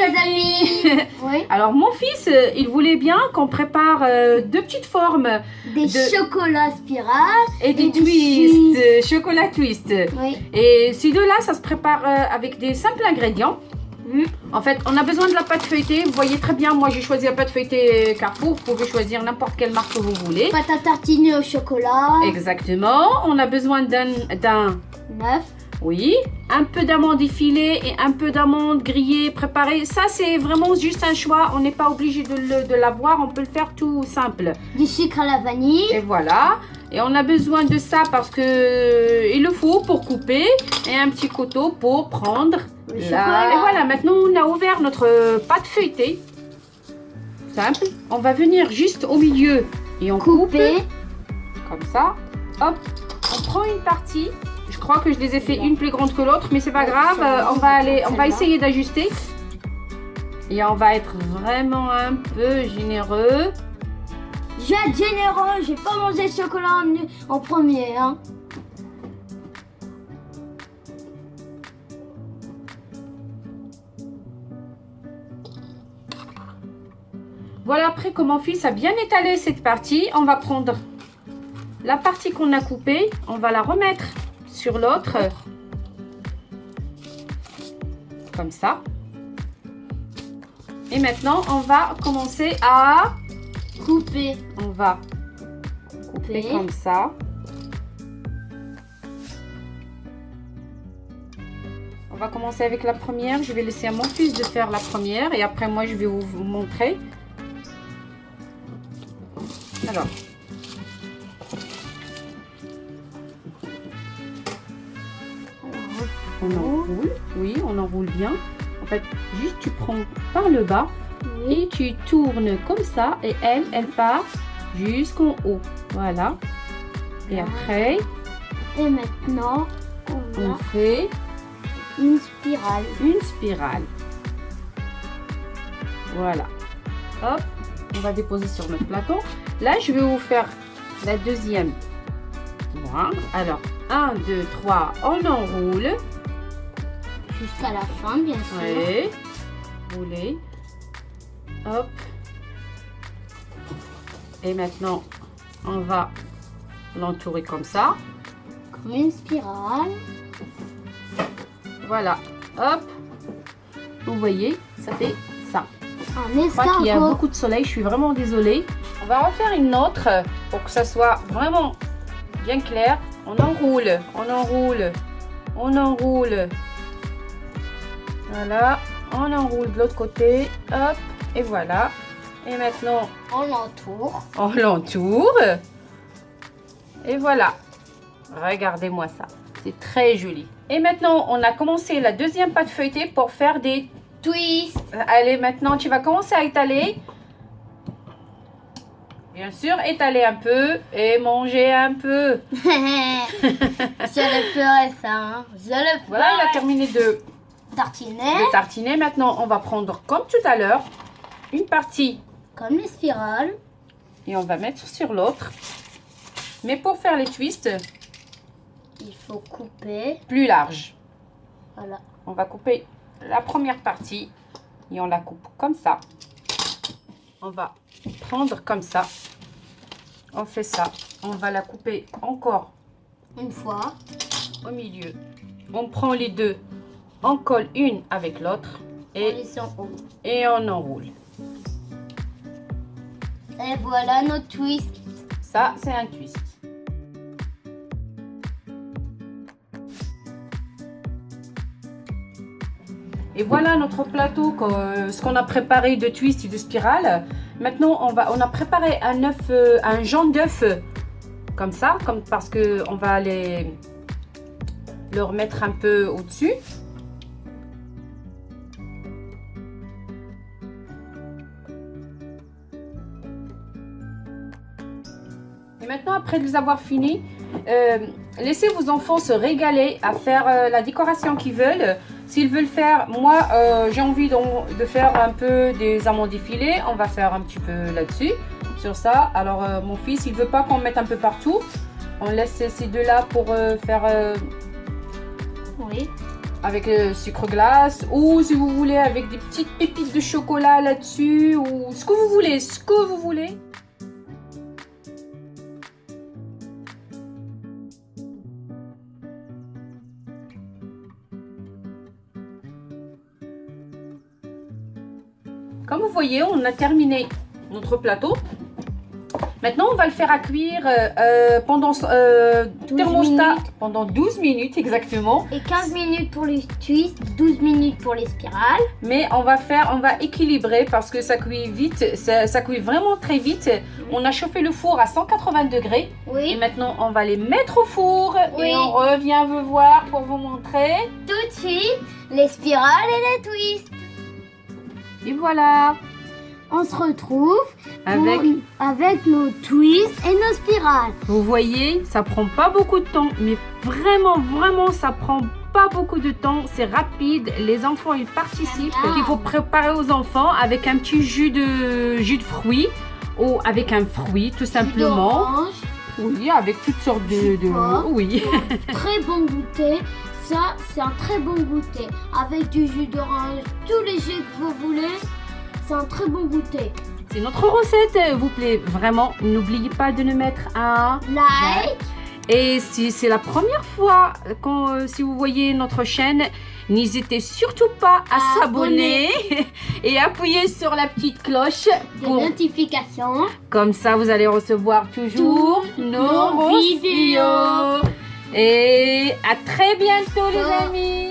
les amis. Oui. Alors mon fils, il voulait bien qu'on prépare deux petites formes Des chocolats spirales. et des des twists, chocolat twist. Oui. Et ces deux-là, ça se prépare avec des simples ingrédients. En fait, on a besoin de la pâte feuilletée. Vous voyez très bien, moi j'ai choisi la pâte feuilletée Carrefour. Vous pouvez choisir n'importe quelle marque que vous voulez. Pâte à tartiner au chocolat. Exactement. On a besoin d'un 9. oui, un peu d'amandes effilées et un peu d'amandes grillées préparées. Ça, c'est vraiment juste un choix. On n'est pas obligé de l'avoir. On peut le faire tout simple. Du sucre à la vanille. Et voilà. Et on a besoin de ça parce que il le faut pour couper. Et un petit couteau pour prendre Le la... chocolat. Et voilà, maintenant on a ouvert notre pâte feuilletée. Simple. On va venir juste au milieu et on coupe. Coupé. Comme ça. Hop. On prend une partie. Je crois que je les ai fait une plus grande que l'autre, mais c'est pas grave. On va essayer d'ajuster. Et on va être vraiment un peu généreux. Je vais être généreux. J'ai pas mangé le chocolat en premier. Hein. Voilà, après que mon fils a bien étalé cette partie, on va prendre la partie qu'on a coupée, on va la remettre sur l'autre, comme ça. Et maintenant, on va commencer à Coupé. On va couper Couper. comme ça. On va commencer avec la première. Je vais laisser à mon fils de faire la première et après moi je vais vous montrer. Alors. On enroule. Oui, on enroule bien. En fait, juste tu prends par le bas et tu tournes comme ça et elle part jusqu'en haut. Voilà. Et après, Et maintenant, on on a fait une spirale. une spirale. Voilà. Hop, on va déposer sur notre plateau. Là, je vais vous faire la deuxième. Voilà. Alors, 1, 2, 3, on enroule. Jusqu'à la fin, bien sûr. Oui. Roulez. Hop. Et maintenant, on va l'entourer comme ça. Comme une spirale. Voilà. Hop. Vous voyez, ça fait ça. Un Je crois qu'il y a escargot. beaucoup de soleil, je suis vraiment désolée. On va refaire une autre pour que ça soit vraiment bien clair. On enroule, on enroule, on enroule. Voilà, on enroule de l'autre côté. Hop, et voilà. Et maintenant, On l'entoure. on l'entoure. Et voilà. Regardez-moi ça. C'est très joli. Et maintenant, on a commencé la deuxième pâte feuilletée pour faire des... Twist. Allez, maintenant, tu vas commencer à étaler. Bien sûr, étaler un peu et manger un peu. Je le ferai ça. Hein. Je le ferai. Voilà, il a terminé de Tartiner. tartiner. Maintenant, on va prendre, comme tout à l'heure, une partie Comme les spirales. et on va mettre sur l'autre. Mais pour faire les twists, Il faut couper. plus large. Voilà. On va couper la première partie et on la coupe comme ça. On va prendre comme ça. On fait ça. On va la couper encore Une fois. au milieu. On prend les deux. On colle une avec l'autre On et, les en haut. et on enroule. Et voilà notre twist. Ça, c'est un twist. Et voilà notre plateau, ce qu'on a préparé de twist et de spirale. Maintenant, on a préparé un œuf, un jaune d'œuf, comme ça, parce que on va le remettre un peu au-dessus. Et maintenant, après les avoir finis, laissez vos enfants se régaler à faire la décoration qu'ils veulent. S'ils veulent faire, moi j'ai envie de faire un peu des amandes effilées. On va faire un petit peu là-dessus, sur ça. Alors mon fils, il veut pas qu'on mette un peu partout. On laisse ces deux-là pour faire... Oui. avec sucre glace, ou si vous voulez avec des petites pépites de chocolat là-dessus, ou ce que vous voulez, Comme vous voyez, on a terminé notre plateau. Maintenant, on va le faire à cuire pendant thermostat pendant 12 minutes exactement. Et 15 minutes pour les twists, 12 minutes pour les spirales. Mais on va équilibrer parce que ça cuit vite, ça cuit vraiment très vite. On a chauffé le four à 180 degrés. Et Oui, maintenant, on va les mettre au four Oui. et on revient vous voir pour vous montrer. tout de suite, les spirales et les twists. Et voilà. On se retrouve Avec, avec nos twists et nos spirales. vous voyez, ça prend pas beaucoup de temps, mais vraiment, ça prend pas beaucoup de temps. C'est rapide. Les enfants, ils participent. Regarde. Il faut préparer aux enfants avec un petit jus de fruits ou avec un fruit, tout simplement. D'orange, Oui, avec toutes sortes Jus de pomme. Oui. très bon goûter. Ça, c'est un très bon goûter. Avec du jus d'orange, tous les jus que vous voulez. C'est un très bon goûter. C'est notre recette, vous plaît. Vraiment, n'oubliez pas de nous mettre un Like, Et si c'est la première fois si vous voyez notre chaîne, n'hésitez surtout pas à s'abonner et appuyer sur la petite cloche des notifications. comme ça vous allez recevoir toujours nos nos vidéos. Et à très bientôt les amis.